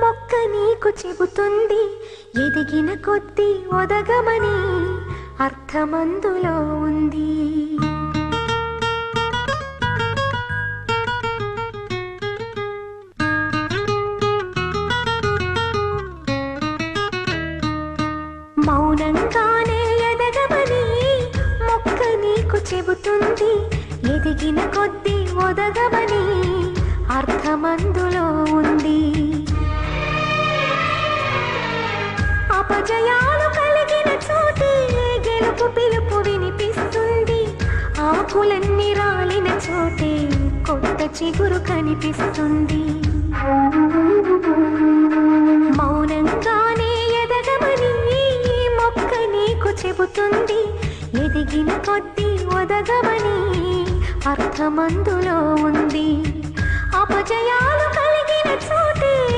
మొక్క నీకు చెబుతుంది ఎదిగిన కొద్దీ ఒదగమని అర్థమందులో ఉంది. మౌనంగానే ఎదగమని మొక్క నీకు చెబుతుంది ఎదిగిన కొద్దీ ఒదగమని అర్థమందులో ఉంది. అపజయాలు కలిగిన చోటే గెలుపు పిలుపు వినిపిస్తుంది. ఆకులన్నీ రాలిన చోటే కొత్త చిగురు కనిపిస్తుంది. మౌనంగానే ఎదగమని మొక్క నీకు చెబుతుంది ఎదిగిన కొద్దీ ఒదగమని అర్థమందులో ఉంది. అపజయాలు కలిగిన చోటే